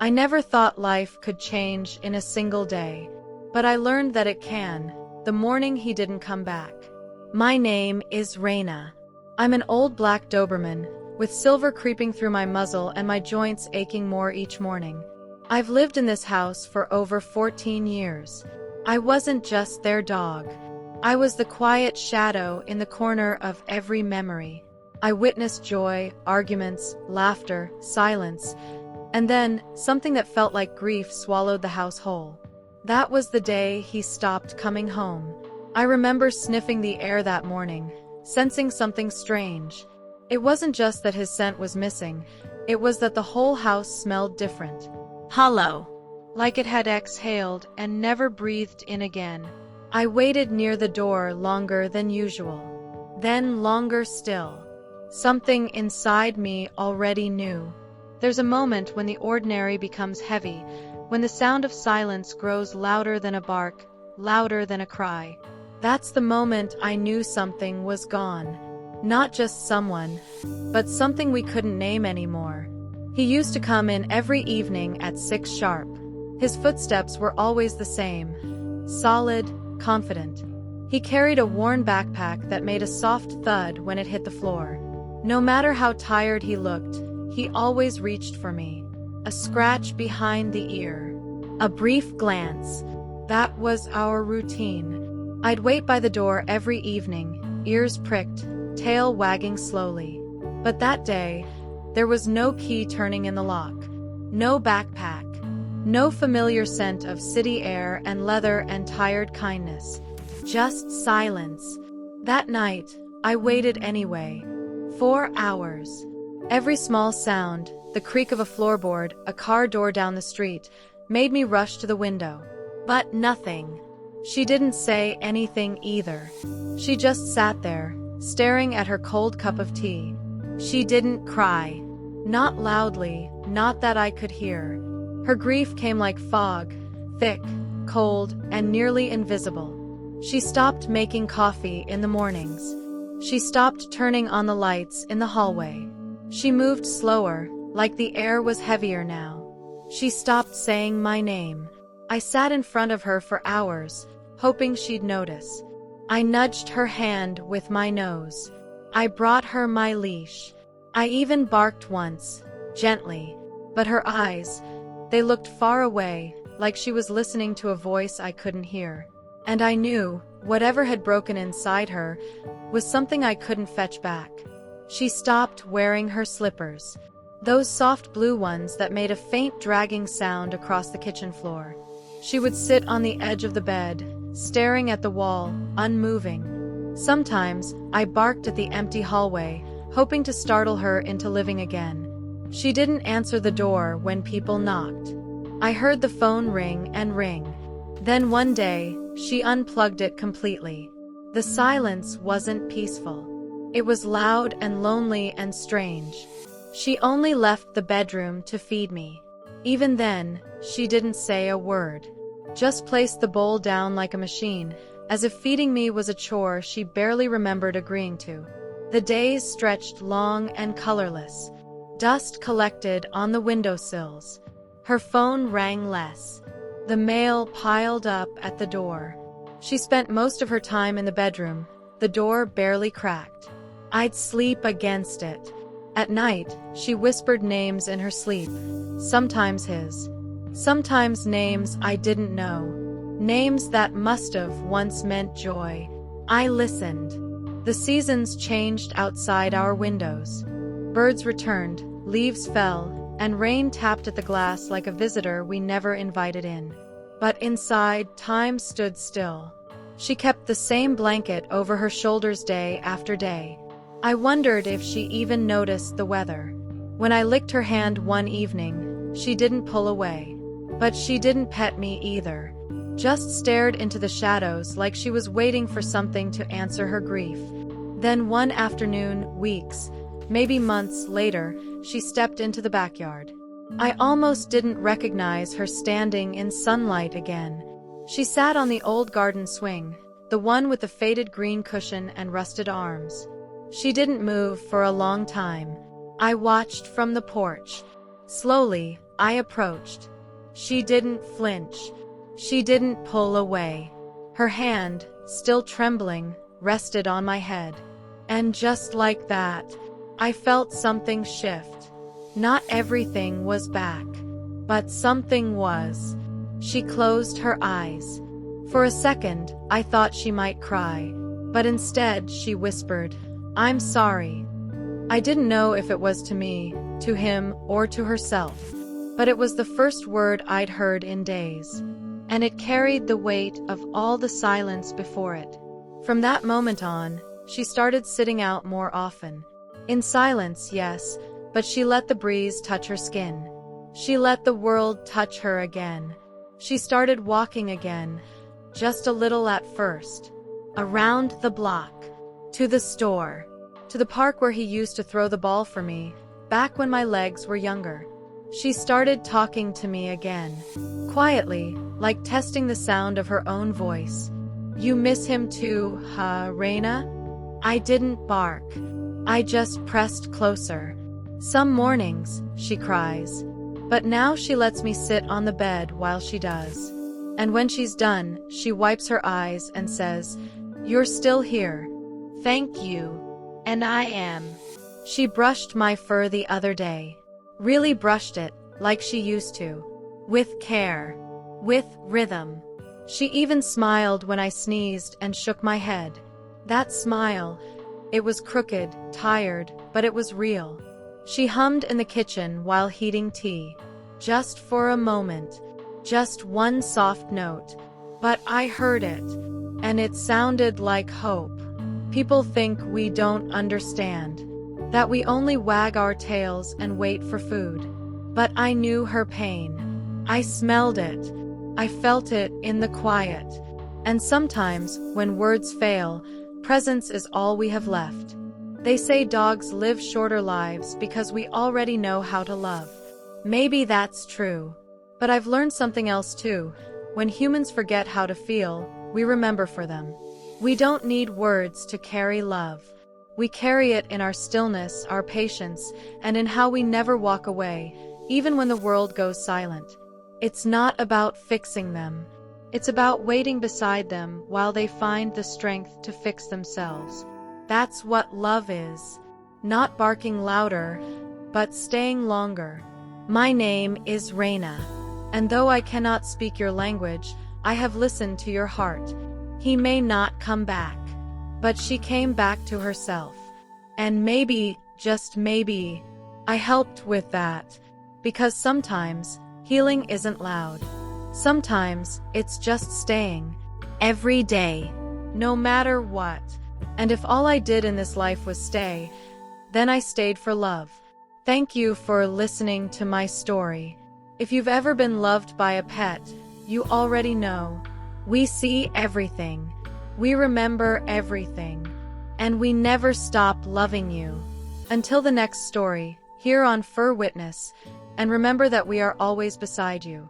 I never thought life could change in a single day. But I learned that it can, the morning he didn't come back. My name is Reyna. I'm an old black Doberman, with silver creeping through my muzzle and my joints aching more each morning. I've lived in this house for over 14 years. I wasn't just their dog. I was the quiet shadow in the corner of every memory. I witnessed joy, arguments, laughter, silence, and then something that felt like grief swallowed the house whole. That was the day he stopped coming home. I remember sniffing the air that morning, sensing something strange. It wasn't just that his scent was missing, it was that the whole house smelled different. Hollow. Like it had exhaled and never breathed in again. I waited near the door longer than usual. Then longer still. Something inside me already knew. There's a moment when the ordinary becomes heavy, when the sound of silence grows louder than a bark, louder than a cry. That's the moment I knew something was gone. Not just someone, but something we couldn't name anymore. He used to come in every evening at 6 sharp. His footsteps were always the same, solid, confident. He carried a worn backpack that made a soft thud when it hit the floor. No matter how tired he looked, he always reached for me. A scratch behind the ear. A brief glance. That was our routine. I'd wait by the door every evening, ears pricked, tail wagging slowly. But that day, there was no key turning in the lock. No backpack. No familiar scent of city air and leather and tired kindness. Just silence. That night, I waited anyway. 4 hours. Every small sound, the creak of a floorboard, a car door down the street, made me rush to the window. But nothing. She didn't say anything either. She just sat there, staring at her cold cup of tea. She didn't cry. Not loudly, not that I could hear. Her grief came like fog, thick, cold, and nearly invisible. She stopped making coffee in the mornings. She stopped turning on the lights in the hallway. She moved slower, like the air was heavier now. She stopped saying my name. I sat in front of her for hours, hoping she'd notice. I nudged her hand with my nose. I brought her my leash. I even barked once, gently. But her eyes, they looked far away, like she was listening to a voice I couldn't hear. And I knew, whatever had broken inside her, was something I couldn't fetch back. She stopped wearing her slippers. Those soft blue ones that made a faint dragging sound across the kitchen floor. She would sit on the edge of the bed, staring at the wall, unmoving. Sometimes, I barked at the empty hallway, hoping to startle her into living again. She didn't answer the door when people knocked. I heard the phone ring and ring. Then one day, she unplugged it completely. The silence wasn't peaceful. It was loud and lonely and strange. She only left the bedroom to feed me. Even then, she didn't say a word. Just placed the bowl down like a machine, as if feeding me was a chore she barely remembered agreeing to. The days stretched long and colorless. Dust collected on the windowsills. Her phone rang less. The mail piled up at the door. She spent most of her time in the bedroom. The door barely cracked. I'd sleep against it. At night, she whispered names in her sleep. Sometimes his. Sometimes names I didn't know. Names that must've once meant joy. I listened. The seasons changed outside our windows. Birds returned, leaves fell, and rain tapped at the glass like a visitor we never invited in. But inside, time stood still. She kept the same blanket over her shoulders day after day. I wondered if she even noticed the weather. When I licked her hand one evening, she didn't pull away. But she didn't pet me either. Just stared into the shadows like she was waiting for something to answer her grief. Then one afternoon, weeks, maybe months later, she stepped into the backyard. I almost didn't recognize her standing in sunlight again. She sat on the old garden swing, the one with the faded green cushion and rusted arms. She didn't move for a long time. I watched from the porch. Slowly, I approached. She didn't flinch. She didn't pull away. Her hand, still trembling, rested on my head. And just like that, I felt something shift. Not everything was back, but something was. She closed her eyes. For a second, I thought she might cry, but instead she whispered, "I'm sorry." I didn't know if it was to me, to him, or to herself, but it was the first word I'd heard in days, and it carried the weight of all the silence before it. From that moment on, she started sitting out more often. In silence, yes, but she let the breeze touch her skin. She let the world touch her again. She started walking again, just a little at first. Around the block, to the store, to the park where he used to throw the ball for me, back when my legs were younger. She started talking to me again, quietly, like testing the sound of her own voice. "You miss him too, huh, Reyna?" I didn't bark. I just pressed closer. "Some mornings," she cries. But now she lets me sit on the bed while she does. And when she's done, she wipes her eyes and says, "You're still here. Thank you." And I am. She brushed my fur the other day. Really brushed it, like she used to. With care. With rhythm. She even smiled when I sneezed and shook my head. That smile. It was crooked, tired, but it was real. She hummed in the kitchen while heating tea. Just for a moment. Just one soft note. But I heard it. And it sounded like hope. People think we don't understand. That we only wag our tails and wait for food. But I knew her pain. I smelled it. I felt it in the quiet. And sometimes, when words fail, presence is all we have left. They say dogs live shorter lives because we already know how to love. Maybe that's true. But I've learned something else too. When humans forget how to feel, we remember for them. We don't need words to carry love. We carry it in our stillness, our patience, and in how we never walk away, even when the world goes silent. It's not about fixing them. It's about waiting beside them while they find the strength to fix themselves. That's what love is. Not barking louder, but staying longer. My name is Reyna, and though I cannot speak your language, I have listened to your heart. He may not come back, but she came back to herself. And maybe, just maybe, I helped with that. Because sometimes, healing isn't loud. Sometimes, it's just staying. Every day. No matter what. And if all I did in this life was stay, then I stayed for love. Thank you for listening to my story. If you've ever been loved by a pet, you already know. We see everything. We remember everything. And we never stop loving you. Until the next story, here on Fur Witness, and remember that we are always beside you.